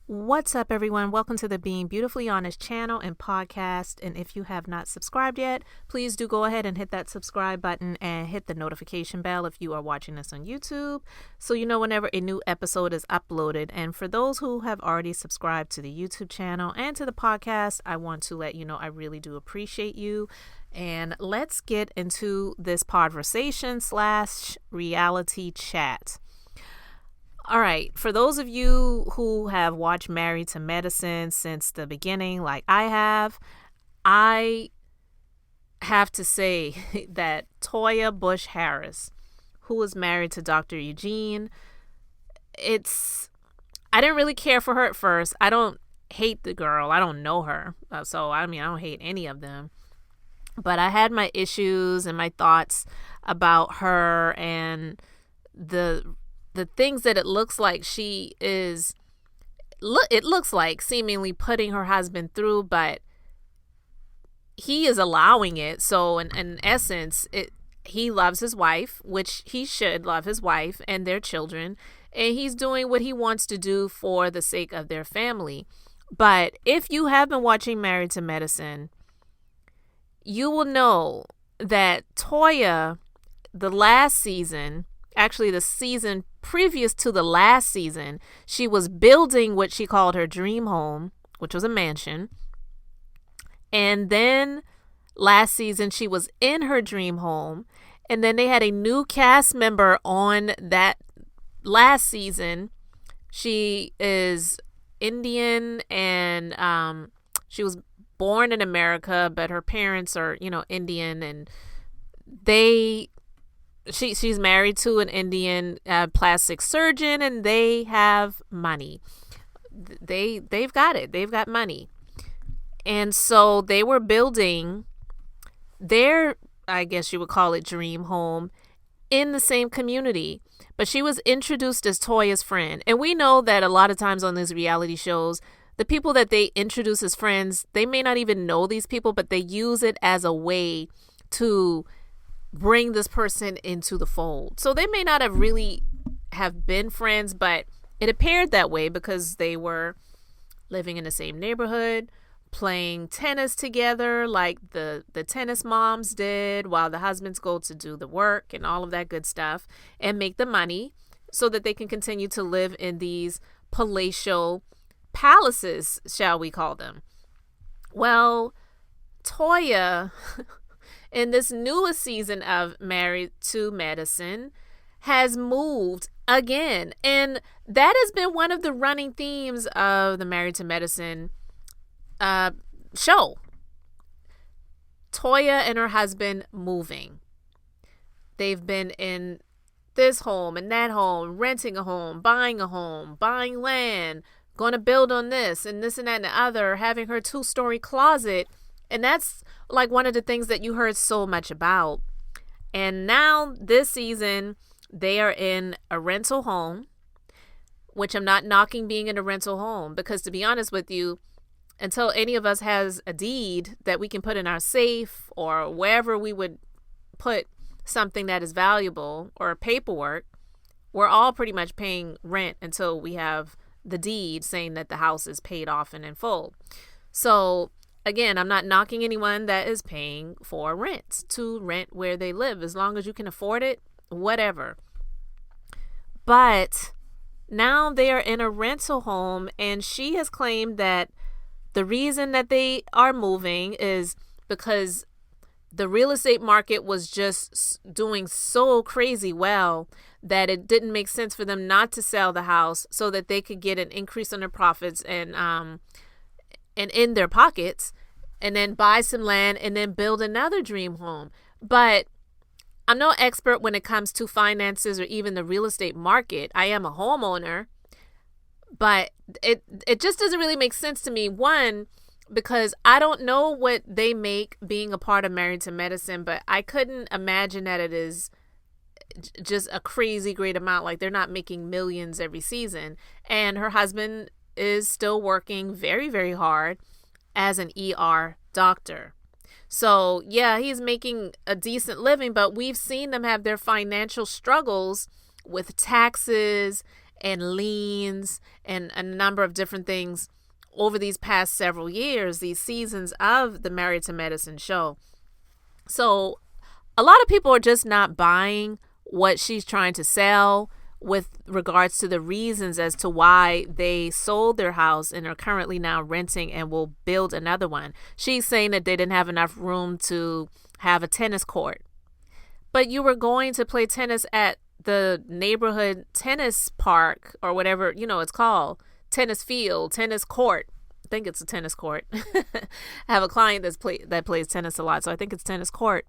What's up, everyone? Welcome to the Being Beautifully Honest channel and podcast. And if you have not subscribed yet, please do go ahead and hit that subscribe button and hit the notification bell if you are watching this on YouTube, so you know whenever a new episode is uploaded. And for those who have already subscribed to the YouTube channel and to the podcast, I want to let you know I really do appreciate you. And let's get into this conversation/reality chat. All right, for those of you who have watched Married to Medicine since the beginning, like I have to say that Toya Bush Harris, who is married to Dr. Eugene, I didn't really care for her at first. I don't hate the girl. I don't know her. I don't hate any of them. But I had my issues and my thoughts about her and the things that it looks like it looks like seemingly putting her husband through, but he is allowing it. So in essence, he loves his wife, which he should love his wife and their children, and he's doing what he wants to do for the sake of their family. But if you have been watching Married to Medicine, you will know that Toya, the last season, actually the season previous to the last season, she was building what she called her dream home, which was a mansion. And then last season, she was in her dream home. And then they had a new cast member on that last season. She is Indian, and she was born in America, but her parents are, Indian, and she's married to an Indian plastic surgeon, and they have money. They've got it. They've got money. And so they were building their, I guess you would call it, dream home in the same community. But she was introduced as Toya's friend. And we know that a lot of times on these reality shows, the people that they introduce as friends, they may not even know these people, but they use it as a way to bring this person into the fold. So they may not have really have been friends, but it appeared that way because they were living in the same neighborhood, playing tennis together like the tennis moms did, while the husbands go to do the work and all of that good stuff and make the money so that they can continue to live in these palatial palaces, shall we call them. Well, Toya in this newest season of Married to Medicine has moved again. And that has been one of the running themes of the Married to Medicine show. Toya and her husband moving. They've been in this home and that home, renting a home, buying land, going to build on this and that and the other, having her 2-story closet. And that's like one of the things that you heard so much about. And now this season, they are in a rental home, which I'm not knocking being in a rental home, because to be honest with you, until any of us has a deed that we can put in our safe or wherever we would put something that is valuable or paperwork, we're all pretty much paying rent until we have the deed saying that the house is paid off and in full. So again, I'm not knocking anyone that is paying for rent to rent where they live. As long as you can afford it, whatever. But now they are in a rental home, and she has claimed that the reason that they are moving is because the real estate market was just doing so crazy well that it didn't make sense for them not to sell the house so that they could get an increase on their profits and in their pockets, and then buy some land and then build another dream home. But I'm no expert when it comes to finances or even the real estate market. I am a homeowner, but it just doesn't really make sense to me. One, because I don't know what they make being a part of Married to Medicine, but I couldn't imagine that it is just a crazy great amount. Like, they're not making millions every season. And her husband is still working very, very hard as an ER doctor. So yeah, he's making a decent living, but we've seen them have their financial struggles with taxes and liens and a number of different things over these past several years, these seasons of the Married to Medicine show. So a lot of people are just not buying what she's trying to sell with regards to the reasons as to why they sold their house and are currently now renting and will build another one. She's saying that they didn't have enough room to have a tennis court. But you were going to play tennis at the neighborhood tennis park or whatever, it's called. Tennis field, tennis court. I think it's a tennis court. I have a client that plays tennis a lot, so I think it's tennis court.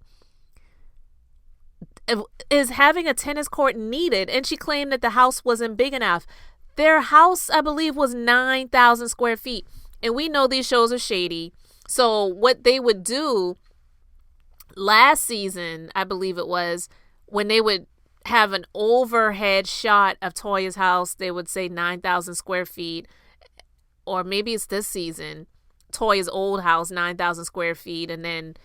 Is having a tennis court needed? And she claimed that the house wasn't big enough. Their house, I believe, was 9,000 square feet. And we know these shows are shady. So what they would do last season, I believe it was, when they would have an overhead shot of Toya's house, they would say 9,000 square feet. Or maybe it's this season, Toya's old house, 9,000 square feet. And then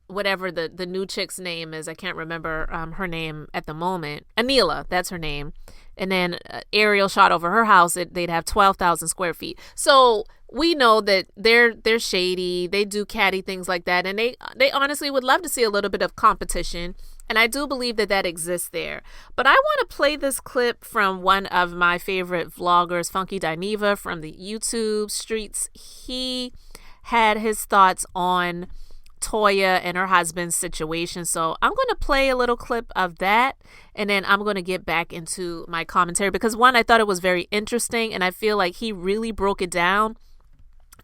whatever the new chick's name is, I can't remember her name at the moment. Anila, that's her name. And then aerial shot over her house, they'd have 12,000 square feet. So we know that they're shady. They do catty things like that. And they honestly would love to see a little bit of competition. And I do believe that exists there. But I want to play this clip from one of my favorite vloggers, funkydineva from the YouTube streets. He had his thoughts on Toya and her husband's situation. So I'm going to play a little clip of that, and then I'm going to get back into my commentary because, one, I thought it was very interesting, and I feel like he really broke it down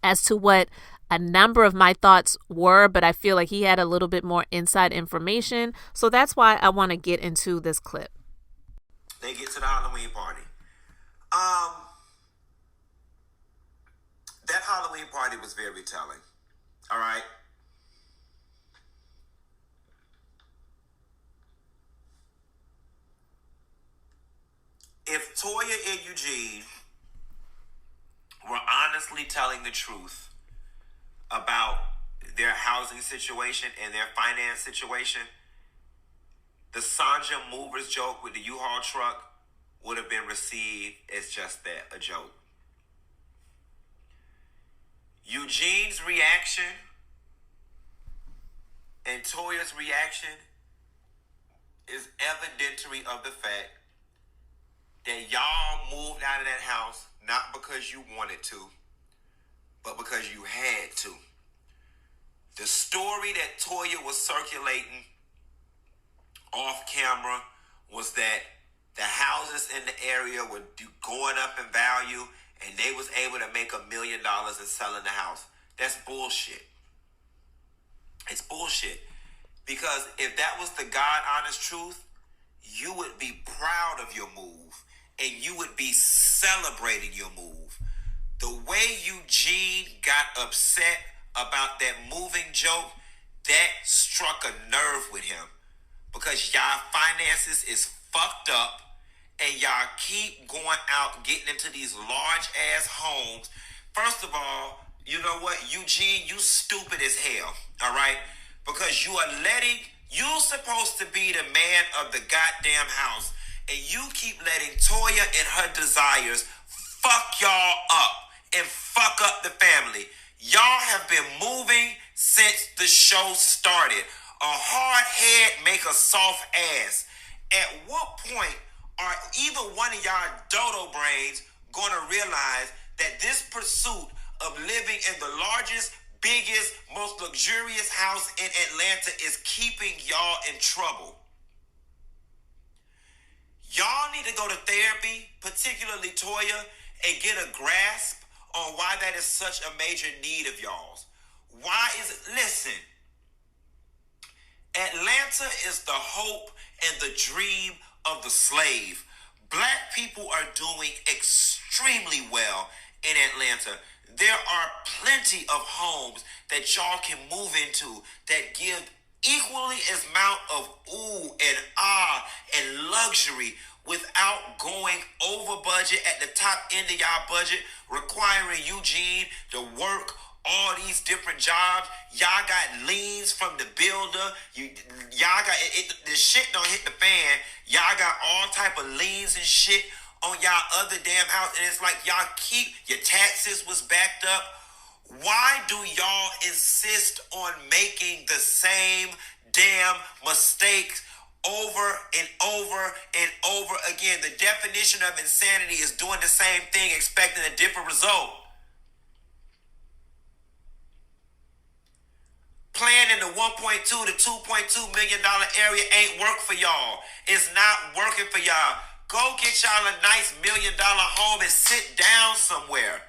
as to what a number of my thoughts were, but I feel like he had a little bit more inside information. So that's why I want to get into this clip. They get to the Halloween party. That Halloween party was very telling. All right. If Toya and Eugene were honestly telling the truth about their housing situation and their finance situation, the Sanja Movers joke with the U-Haul truck would have been received as just that, a joke. Eugene's reaction and Toya's reaction is evidentiary of the fact that y'all moved out of that house not because you wanted to, but because you had to. The story that Toya was circulating off camera was that the houses in the area were going up in value and they was able to make $1 million in selling the house. That's bullshit. It's bullshit. Because if that was the God honest truth, you would be proud of your move and you would be celebrating your move. The way Eugene got upset about that moving joke, that struck a nerve with him. Because y'all finances is fucked up and y'all keep going out getting into these large ass homes. First of all, you know what, Eugene, you stupid as hell, all right? Because you're supposed to be the man of the goddamn house, and you keep letting Toya and her desires fuck y'all up and fuck up the family. Y'all have been moving since the show started. A hard head make a soft ass. At what point are either one of y'all dodo brains going to realize that this pursuit of living in the largest, biggest, most luxurious house in Atlanta is keeping y'all in trouble? Y'all need to go to therapy, particularly Toya, and get a grasp on why that is such a major need of y'all's. Why is it? Listen, Atlanta is the hope and the dream of the slave. Black people are doing extremely well in Atlanta. There are plenty of homes that y'all can move into that give equally as amount of ooh and ah and luxury without going over budget at the top end of y'all budget, requiring Eugene to work all these different jobs. Y'all got liens from the builder. Y'all got the shit don't hit the fan. Y'all got all type of liens and shit on y'all other damn house, and it's like y'all keep your taxes was backed up. Why do y'all insist on making the same damn mistakes over and over and over again? The definition of insanity is doing the same thing expecting a different result. Playing in the $1.2 to $2.2 million area ain't work for y'all. It's not working for y'all. Go get y'all a nice $1 million home and sit down somewhere.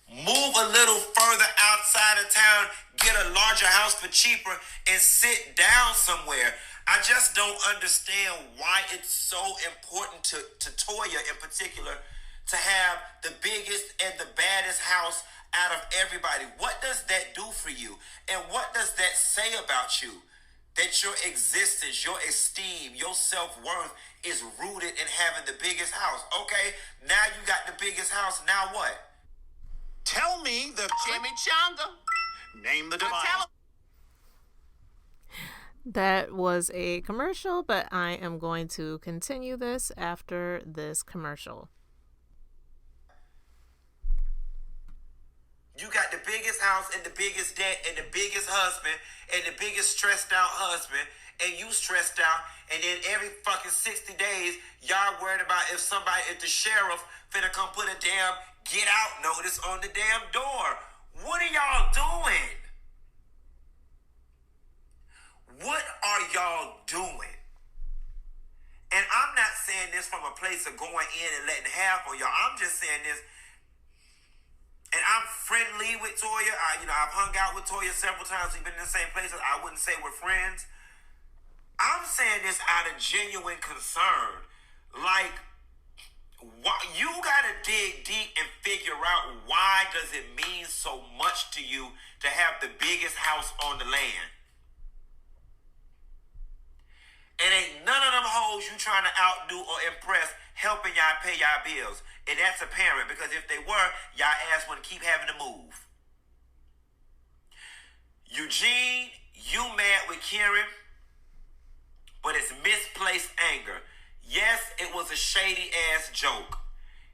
Move a little further outside of town, get a larger house for cheaper, and sit down somewhere. I just don't understand why it's so important to Toya in particular to have the biggest and the baddest house out of everybody. What does that do for you? And what does that say about you? That your existence, your esteem, your self-worth is rooted in having the biggest house. Okay, now you got the biggest house. Now what? Tell me the chimichanga. Name the device. That was a commercial, but I am going to continue this after this commercial. You got the biggest house and the biggest debt and the biggest husband and the biggest stressed out husband, and you stressed out, and then every fucking 60 days, y'all worried about if the sheriff finna come put a damn get out notice on the damn door. What are y'all doing? What are y'all doing? And I'm not saying this from a place of going in and letting half on y'all. I'm just saying this. And I'm friendly with Toya. I've hung out with Toya several times. We've been in the same places. I wouldn't say we're friends. I'm saying this out of genuine concern. Like, you gotta dig deep and figure out why does it mean so much to you to have the biggest house on the land. And ain't none of them hoes you trying to outdo or impress helping y'all pay y'all bills. And that's apparent, because if they were, y'all ass wouldn't keep having to move. Eugene, you mad with Karen, but it's misplaced anger. Yes, it was a shady ass joke.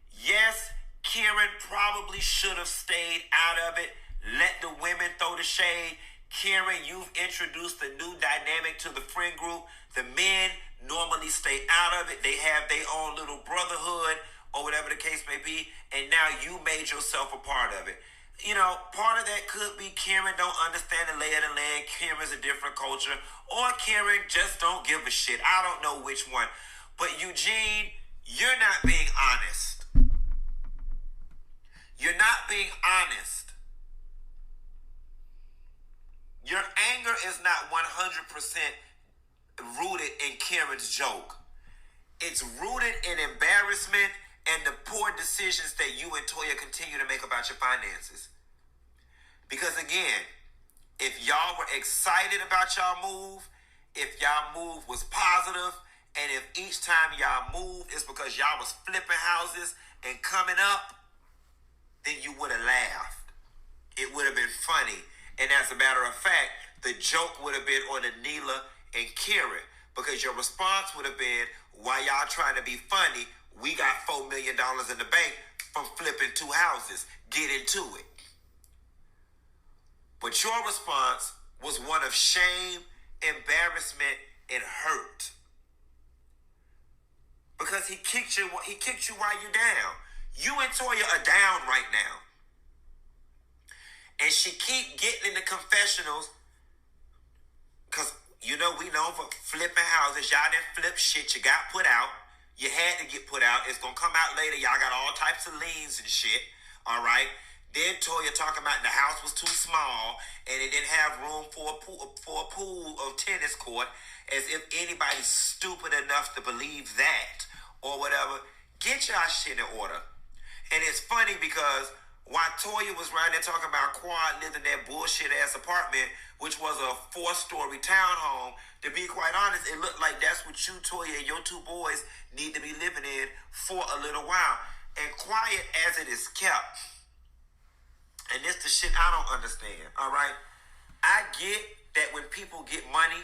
Yes, Karen probably should have stayed out of it. Let the women throw the shade. Karen, you've introduced a new dynamic to the friend group. The men normally stay out of it. They have their own little brotherhood or whatever the case may be, and now you made yourself a part of it. Part of that could be Karen don't understand the lay of the land. Karen's a different culture, or Karen just don't give a shit. I don't know which one. But Eugene, you're not being honest. You're not being honest. Your anger is not 100% rooted in Karen's joke. It's rooted in embarrassment and the poor decisions that you and Toya continue to make about your finances. Because again, if y'all were excited about y'all move, if y'all move was positive, and if each time y'all moved is because y'all was flipping houses and coming up, then you would have laughed. It would have been funny. And as a matter of fact, the joke would have been on Anila and Karen, because your response would have been, why y'all trying to be funny? We got $4 million in the bank from flipping 2 houses. Get into it. But your response was one of shame, embarrassment, and hurt. Because he kicked you while you're down. You and Toya are down right now. And she keep getting in the confessionals, because we know for flipping houses, y'all didn't flip shit. You got put out. You had to get put out. It's going to come out later. Y'all got all types of liens and shit. All right. Then Toya talking about the house was too small and it didn't have room for a pool of tennis court, as if anybody's stupid enough to believe that or whatever. Get y'all shit in order. And it's funny because while Toya was right there talking about Quad lived in that bullshit ass apartment, which was a 4-story townhome, to be quite honest, it looked like that's what you, Toya, and your 2 boys need to be living in for a little while. And quiet as it is kept, and this the shit I don't understand, all right? I get that when people get money,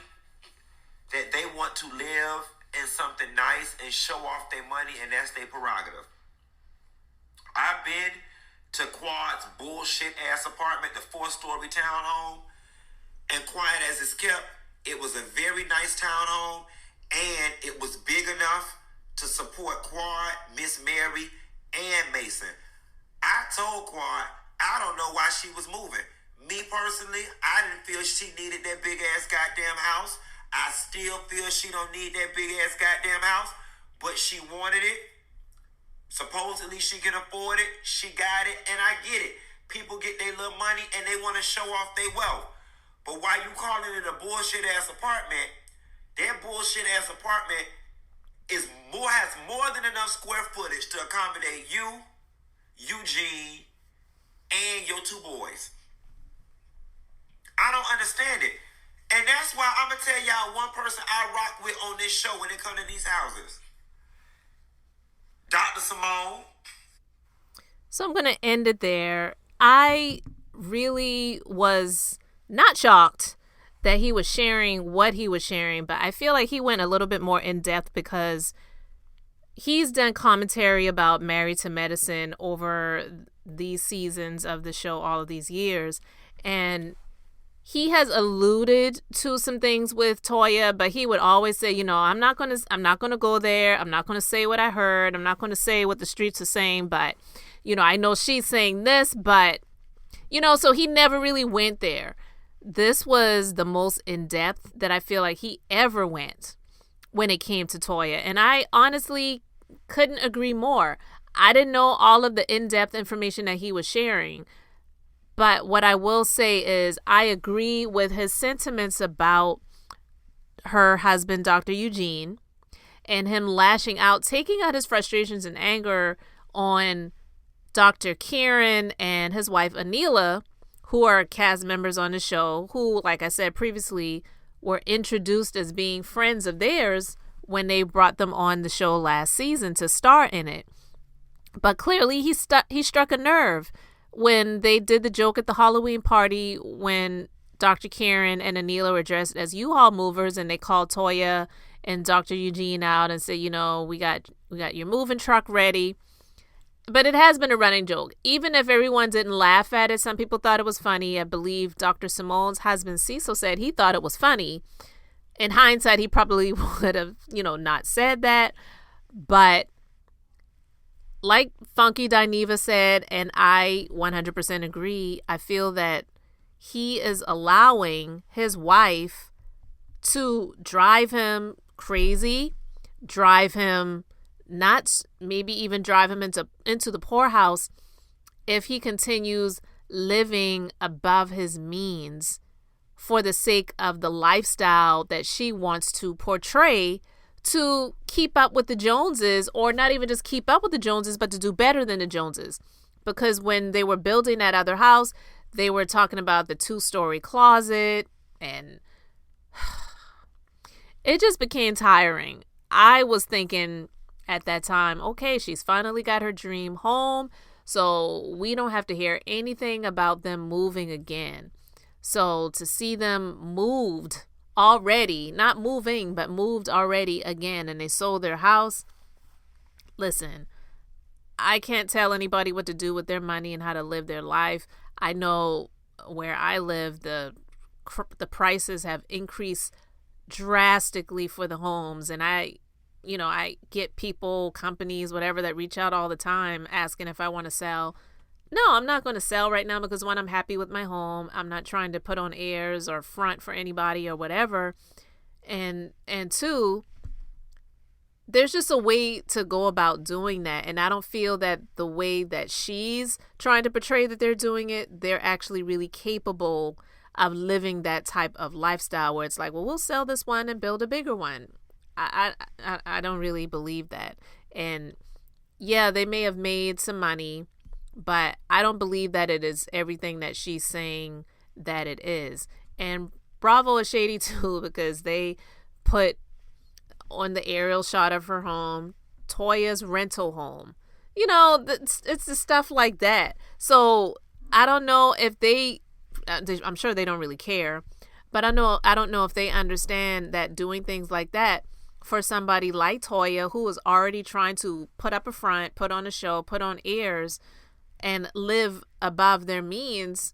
that they want to live in something nice and show off their money, and that's their prerogative. I've been to Quad's bullshit ass apartment, the 4-story townhome, and quiet as it's kept, it was a very nice townhome, and it was big enough to support Quad, Miss Mary, and Mason. I told Quad, I don't know why she was moving. Me personally, I didn't feel she needed that big ass goddamn house. I still feel she don't need that big ass goddamn house, but she wanted it. Supposedly she can afford it. She got it, and I get it. People get their little money and they want to show off their wealth. But why you calling it a bullshit ass apartment? That bullshit ass apartment has more than enough square footage to accommodate you, Eugene, and your 2 boys. I don't understand it. And that's why I'm going to tell y'all one person I rock with on this show when it comes to these houses. Dr. Simone. So I'm going to end it there. I really was not shocked that he was sharing what he was sharing, but I feel like he went a little bit more in depth because he's done commentary about Married to Medicine over these seasons of the show all of these years. And he has alluded to some things with Toya, but he would always say, you know, I'm not going to go there. I'm not going to say what I heard. I'm not going to say what the streets are saying, but, you know, I know she's saying this, but, you know, so he never really went there. This was the most in-depth that I feel like he ever went when it came to Toya. And I honestly couldn't agree more. I didn't know all of the in-depth information that he was sharing. But what I will say is I agree with his sentiments about her husband, Dr. Eugene, and him lashing out, taking out his frustrations and anger on Dr. Karen and his wife, Anila, who are cast members on the show, who, like I said previously, were introduced as being friends of theirs when they brought them on the show last season to star in it. But clearly he struck a nerve when they did the joke at the Halloween party when Dr. Karen and Anila were dressed as U-Haul movers, and they called Toya and Dr. Eugene out and said, you know, we got your moving truck ready. But it has been a running joke. Even if everyone didn't laugh at it, some people thought it was funny. I believe Dr. Simone's husband, Cecil, said he thought it was funny. In hindsight, he probably would have, you know, not said that. But like funkydineva said, and I 100% agree, I feel that he is allowing his wife to drive him crazy, drive him nuts, maybe even drive him into the poorhouse if he continues living above his means for the sake of the lifestyle that she wants to portray to keep up with the Joneses, or not even just keep up with the Joneses, but to do better than the Joneses. Because when they were building that other house, they were talking about the 2-story closet, and it just became tiring. I was thinking at that time, okay, she's finally got her dream home, so we don't have to hear anything about them moving again. So to see them moved already, not moving, but moved already again, and they sold their house. Listen, I can't tell anybody what to do with their money and how to live their life. I know where I live, the prices have increased drastically for the homes, and I get people, companies, whatever, that reach out all the time asking if I want to sell. No, I'm not going to sell right now because, one, I'm happy with my home. I'm not trying to put on airs or front for anybody or whatever. And two, there's just a way to go about doing that. And I don't feel that the way that she's trying to portray that they're doing it, they're actually really capable of living that type of lifestyle where it's like, well, we'll sell this one and build a bigger one. I don't really believe that. And yeah, they may have made some money, but I don't believe that it is everything that she's saying that it is. And Bravo is shady too, because they put on the aerial shot of her home Toya's rental home. You know, it's the stuff like that. So I don't know if I'm sure they don't really care, but I don't know if they understand that doing things like that for somebody like Toya, who is already trying to put up a front, put on a show, put on airs, and live above their means,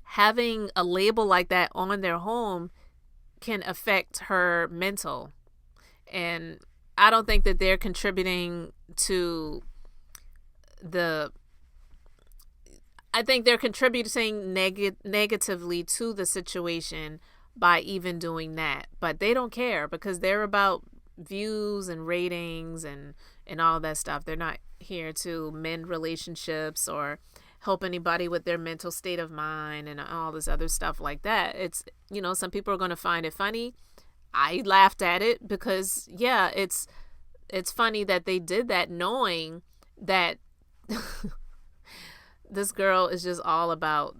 having a label like that on their home can affect her mental. And I don't think that they're contributing to I think they're contributing negatively to the situation by even doing that. But they don't care because they're about views and ratings and all that stuff. They're not here to mend relationships or help anybody with their mental state of mind and all this other stuff like that. It's, some people are going to find it funny. I laughed at it because, yeah, it's funny that they did that knowing that this girl is just all about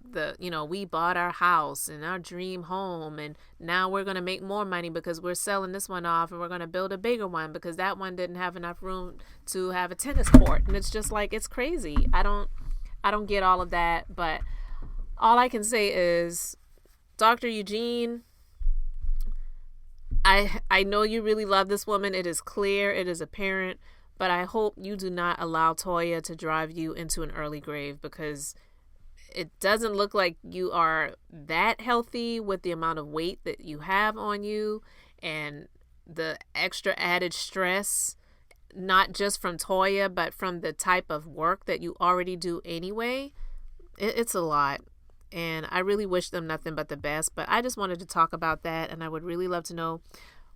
we bought our house and our dream home, and now we're going to make more money because we're selling this one off, and we're going to build a bigger one because that one didn't have enough room to have a tennis court. And it's just like, it's crazy. I don't get all of that, but all I can say is, Dr. Eugene, I know you really love this woman. It is clear, it is apparent, but I hope you do not allow Toya to drive you into an early grave, because it doesn't look like you are that healthy with the amount of weight that you have on you and the extra added stress, not just from Toya, but from the type of work that you already do anyway. It's a lot. And I really wish them nothing but the best. But I just wanted to talk about that. And I would really love to know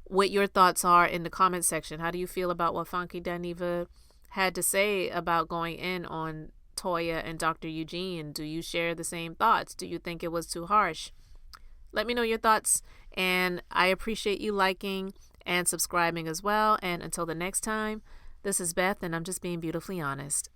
what your thoughts are in the comment section. How do you feel about what funkydineva had to say about going in on Toya and Dr. Eugene? Do you share the same thoughts? Do you think it was too harsh? Let me know your thoughts. And I appreciate you liking and subscribing as well. And until the next time, this is Beth, and I'm just being beautifully honest.